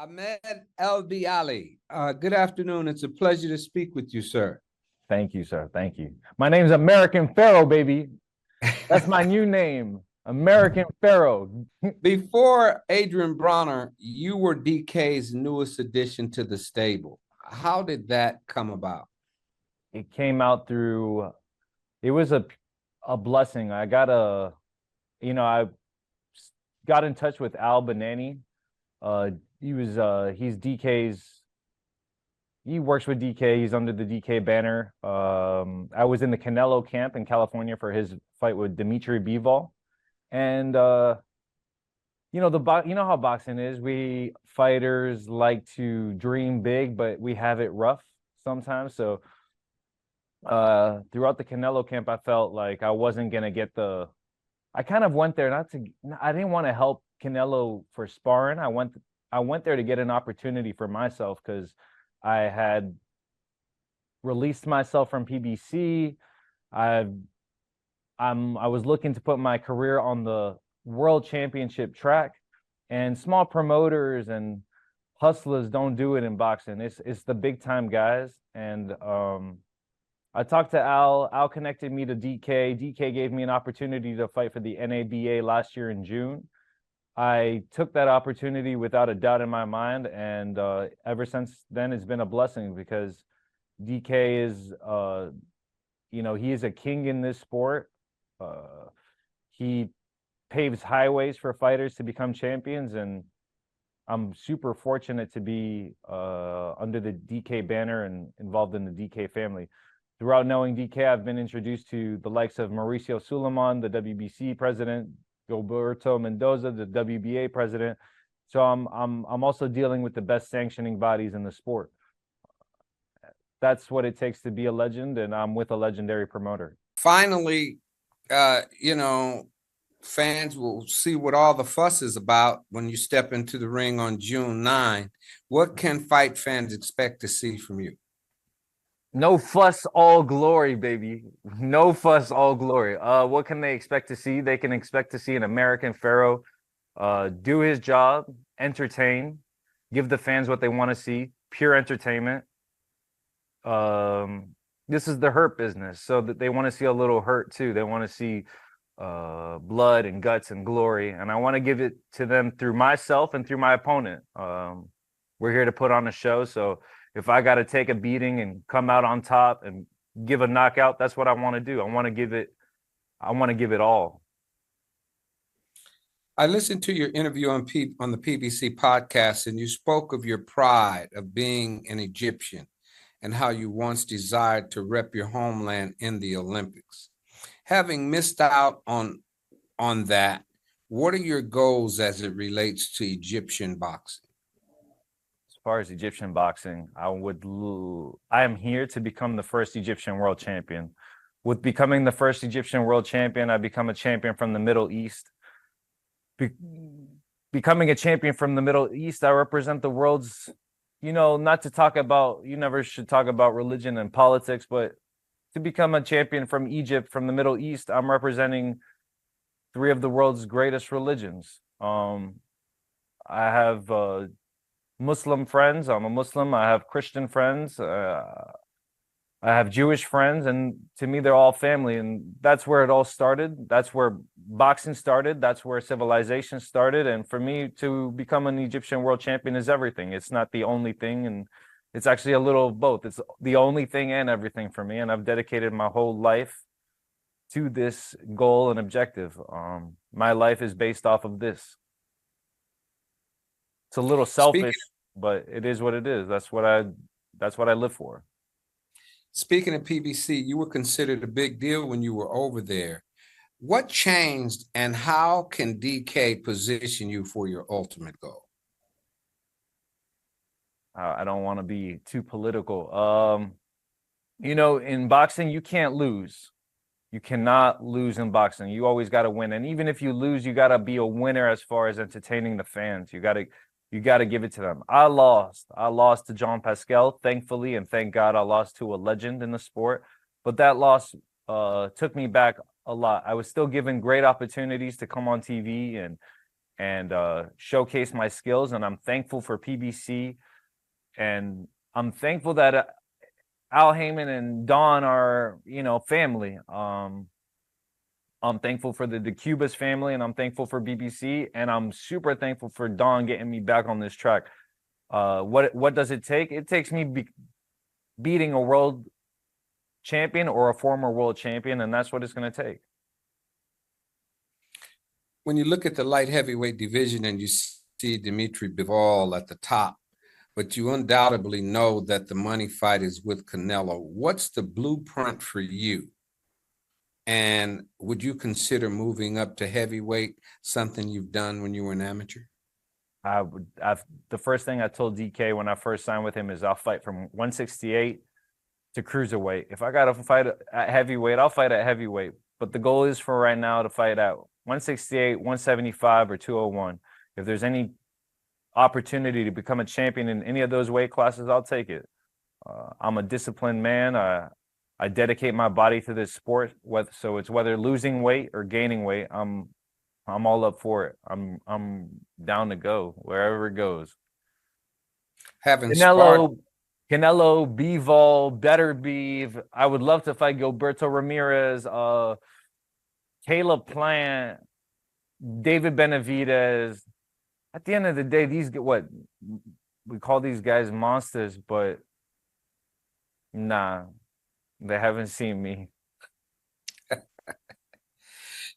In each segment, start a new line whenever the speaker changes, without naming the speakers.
Ahmed Elbiali. Good afternoon. It's a pleasure to speak with you, sir.
Thank you, sir. Thank you. My name's American Pharaoh, baby. That's my new name, American Pharaoh.
Before Adrian Bronner, you were DK's newest addition to the stable. How did that come about?
It came out through, it was a blessing. I got in touch with Al Banani. He's DK's, he works with DK. He's under the DK banner. I was in the Canelo camp in California for his fight with Dimitri Bivol. And you know how boxing is. We fighters like to dream big, but we have it rough sometimes. So throughout the Canelo camp, I felt like I wasn't gonna get I kind of went there I didn't want to help Canelo for sparring. I went there to get an opportunity for myself because I had released myself from PBC. I was looking to put my career on the world championship track, and small promoters and hustlers don't do it in boxing. It's the big time guys. And I talked to Al. Al connected me to DK. DK gave me an opportunity to fight for the NABA last year in June. I took that opportunity without a doubt in my mind, and ever since then, it's been a blessing because DK is, he is a king in this sport. He paves highways for fighters to become champions, and I'm super fortunate to be under the DK banner and involved in the DK family. Throughout knowing DK, I've been introduced to the likes of Mauricio Suleiman, the WBC president, Gilberto Mendoza, the WBA president. So I'm also dealing with the best sanctioning bodies in the sport. That's what it takes to be a legend, and I'm with a legendary promoter.
Finally, fans will see what all the fuss is about when you step into the ring on June 9. What can fight fans expect to see from you?
No fuss, all glory, baby. No fuss, all glory. What can they expect to see? They can expect to see an American Pharaoh do his job, entertain, give the fans what they want to see, pure entertainment. This is the hurt business, so that they want to see a little hurt too. They want to see blood and guts and glory, and I want to give it to them through myself and through my opponent. We're here to put on a show, so if I got to take a beating and come out on top and give a knockout, that's what I want to do. I want to give it all.
I listened to your interview on the PBC podcast, and you spoke of your pride of being an Egyptian and how you once desired to rep your homeland in the Olympics. Having missed out on that, what are your goals as it relates to Egyptian boxing?
As far as Egyptian boxing, I am here to become the first Egyptian world champion. With becoming the first Egyptian world champion, I become a champion from the Middle East. Becoming a champion from the Middle East, I represent the world's, not to talk about, you never should talk about religion and politics, but to become a champion from Egypt, from the Middle East, I'm representing three of the world's greatest religions. I have Muslim friends. I'm a Muslim. I have Christian friends. I have Jewish friends, and to me, they're all family. And that's where it all started. That's where boxing started. That's where civilization started. And for me, to become an Egyptian world champion is everything. It's not the only thing, and it's actually a little of both. It's the only thing and everything for me. And I've dedicated my whole life to this goal and objective. My life is based off of this. It's a little selfish, but it is what it is. That's what I live for.
Speaking of PBC, you were considered a big deal when you were over there. What changed, and how can DK position you for your ultimate goal?
I don't want to be too political. In boxing, you can't lose. You cannot lose in boxing. You always got to win. And even if you lose, you got to be a winner as far as entertaining the fans. You got to give it to them. I lost to John Pascal, thankfully, and thank God I lost to a legend in the sport. But that loss took me back a lot. I was still given great opportunities to come on TV and showcase my skills. And I'm thankful for PBC, and I'm thankful that Al Heyman and Don are, family. I'm thankful for the Cubas family, and I'm thankful for BBC, and I'm super thankful for Don getting me back on this track. What does it take? It takes me beating a world champion or a former world champion, and that's what it's going to take.
When you look at the light heavyweight division and you see Dimitri Bivol at the top, but you undoubtedly know that the money fight is with Canelo, what's the blueprint for you? And would you consider moving up to heavyweight, something you've done when you were an amateur?
The first thing I told DK when I first signed with him is I'll fight from 168 to cruiserweight. If I got to fight at heavyweight, I'll fight at heavyweight. But the goal is for right now to fight at 168, 175, or 201. If there's any opportunity to become a champion in any of those weight classes, I'll take it. I'm a disciplined man. I dedicate my body to this sport, so it's whether losing weight or gaining weight. I'm all up for it. I'm down to go wherever it goes. Canelo, Bivol, Better Beef. I would love to fight Gilberto Ramirez, Caleb Plant, David Benavidez. At the end of the day, we call these guys monsters, but nah, they haven't seen me.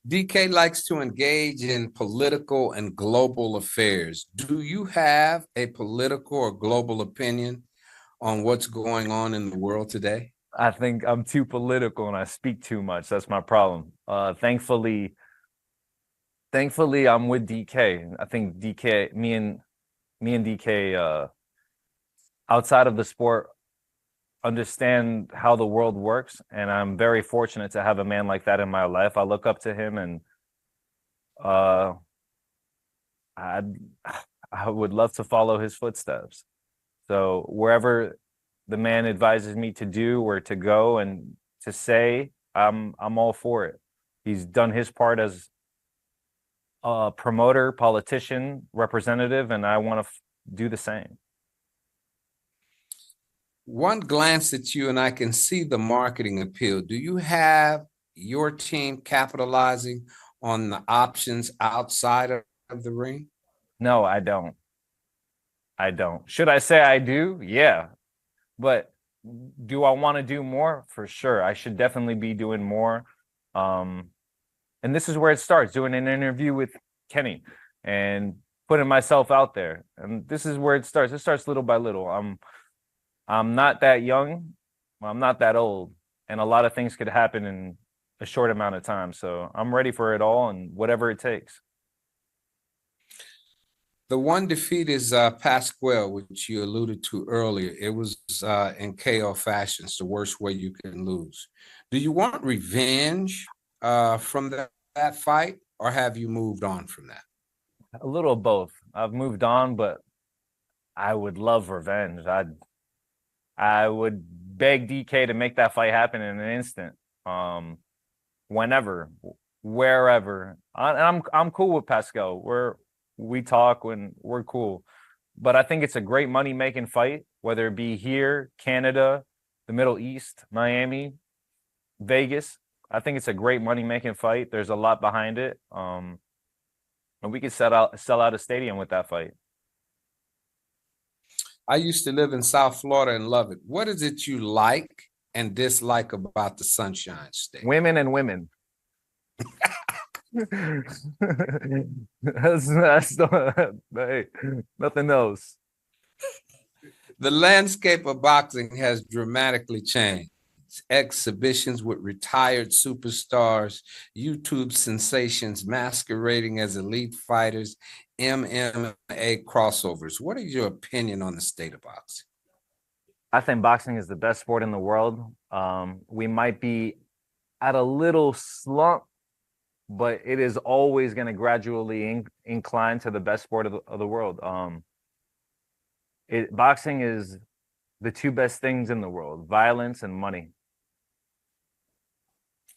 DK likes to engage in political and global affairs. Do you have a political or global opinion on what's going on in the world today?
I think I'm too political and I speak too much. That's my problem. Thankfully, I'm with DK. I think DK, me and DK, outside of the sport, understand how the world works, and I'm very fortunate to have a man like that in my life. I look up to him, and I would love to follow his footsteps. So wherever the man advises me to do or to go and to say, I'm all for it. He's done his part as a promoter, politician, representative, and I want to do the same.
One glance at you and I can see the marketing appeal. Do you have your team capitalizing on the options outside of the ring?
No, I don't. Should I say I do? Yeah. But do I want to do more? For sure. I should definitely be doing more. And this is where it starts, doing an interview with Kenny and putting myself out there. And this is where it starts. It starts little by little. I'm not that young. I'm not that old. And a lot of things could happen in a short amount of time. So I'm ready for it all and whatever it takes.
The one defeat is Pasquale, which you alluded to earlier. It was in KO fashion. It's the worst way you can lose. Do you want revenge from that fight, or have you moved on from that?
A little of both. I've moved on, but I would love revenge. I would beg DK to make that fight happen in an instant. Whenever, wherever. I'm cool with Pascal. We talk when we're cool. But I think it's a great money-making fight, whether it be here, Canada, the Middle East, Miami, Vegas. I think it's a great money-making fight. There's a lot behind it. And we could sell out a stadium with that fight.
I used to live in South Florida and love it. What is it you like and dislike about the Sunshine State?
Women and women. that's hey, nothing else.
The landscape of boxing has dramatically changed. Exhibitions with retired superstars, YouTube sensations masquerading as elite fighters, MMA crossovers. What is your opinion on the state of boxing?
I think boxing is the best sport in the world. We might be at a little slump, but it is always going to gradually incline to the best sport of the world. Boxing is the two best things in the world: violence and money.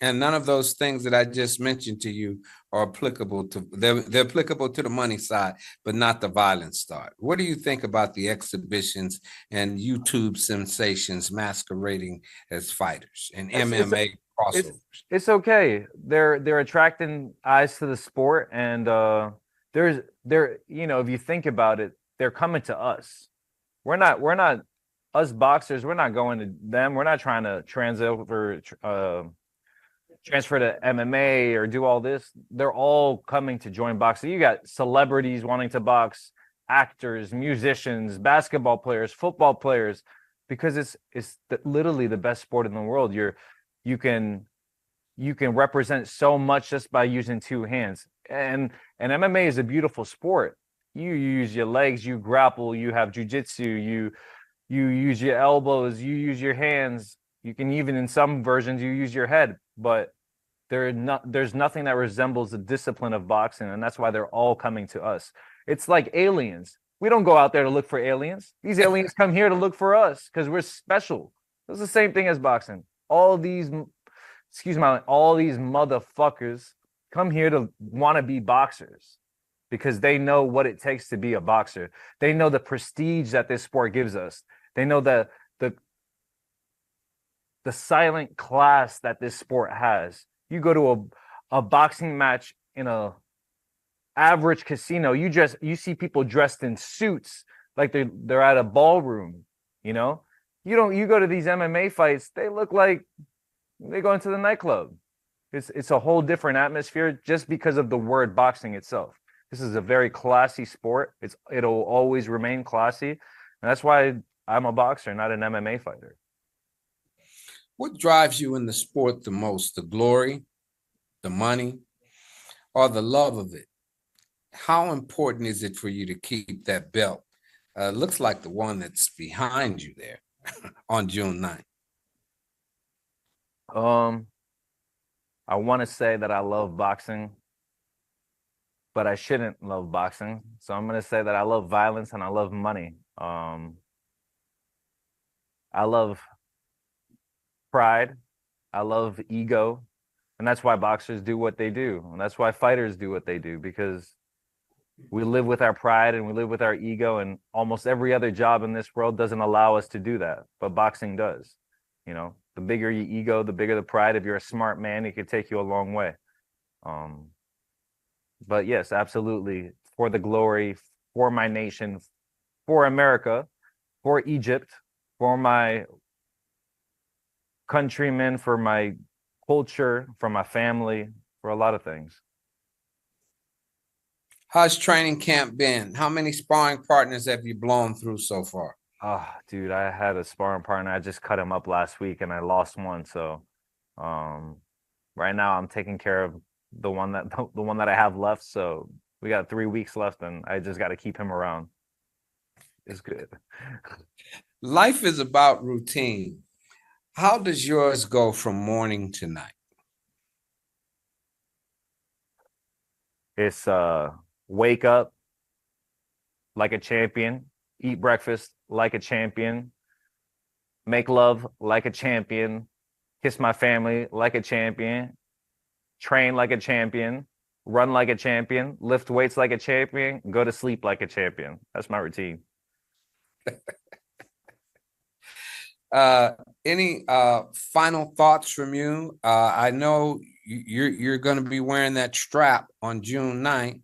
And none of those things that I just mentioned to you are applicable to, they're applicable to the money side, but not the violence side. What do you think about the exhibitions and YouTube sensations masquerading as fighters and MMA
it's
crossovers?
it's okay. They're attracting eyes to the sport, and they're if you think about it, they're coming to us. We're not us boxers. We're not going to them. We're not trying to transfer to MMA or do all this. They're all coming to join boxing. You got celebrities wanting to box, actors, musicians, basketball players, football players, because it's literally the best sport in the world. You can represent so much just by using two hands. And MMA is a beautiful sport. You use your legs, you grapple, you have jujitsu, you use your elbows, you use your hands. You can even, in some versions, you use your head, but there's nothing that resembles the discipline of boxing, and that's why they're all coming to us. It's like aliens. We don't go out there to look for aliens. These aliens come here to look for us because we're special. It's the same thing as boxing. All these motherfuckers come here to want to be boxers because they know what it takes to be a boxer. They know the prestige that this sport gives us. They know the silent class that this sport has. You go to a boxing match in a average casino, you see people dressed in suits like they're at a ballroom, you know? You go to these MMA fights, they look like they go into the nightclub. It's a whole different atmosphere just because of the word boxing itself. This is a very classy sport. It'll always remain classy. And that's why I'm a boxer, not an MMA fighter.
What drives you in the sport the most? The glory, the money, or the love of it? How important is it for you to keep that belt? Looks like the one that's behind you there on June 9th.
I want to say that I love boxing, but I shouldn't love boxing. So I'm going to say that I love violence and I love money. I love pride. I love ego. And that's why boxers do what they do. And that's why fighters do what they do, because we live with our pride and we live with our ego. And almost every other job in this world doesn't allow us to do that. But boxing does. You know, the bigger your ego, the bigger the pride. If you're a smart man, it could take you a long way. But yes, absolutely. For the glory, for my nation, for America, for Egypt, for my countrymen, for my culture, for my family, for a lot of things.
How's training camp been? How many sparring partners have you blown through so far?
Oh, dude, I had a sparring partner. I just cut him up last week and I lost one. So right now I'm taking care of the one that I have left. So we got 3 weeks left and I just got to keep him around. It's good.
Life is about routine. How does yours go from morning to night?
It's wake up like a champion, eat breakfast like a champion, make love like a champion, kiss my family like a champion, train like a champion, run like a champion, lift weights like a champion, go to sleep like a champion. That's my routine.
Any final thoughts from you? I know you're going to be wearing that strap on June 9th.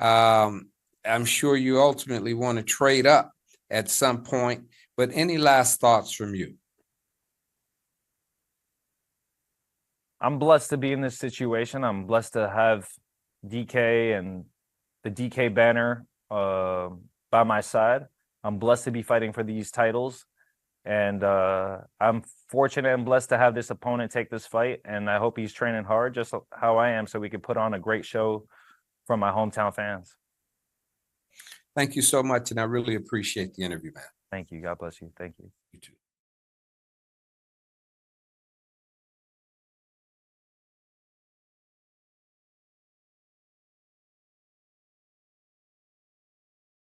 I'm sure you ultimately want to trade up at some point, but any last thoughts from you?
I'm blessed to be in this situation. I'm blessed to have DK and the DK banner by my side. I'm blessed to be fighting for these titles. And I'm fortunate and blessed to have this opponent take this fight. And I hope he's training hard, just how I am, so we can put on a great show for my hometown fans.
Thank you so much. And I really appreciate the interview, man.
Thank you. God bless you. Thank you.
You too.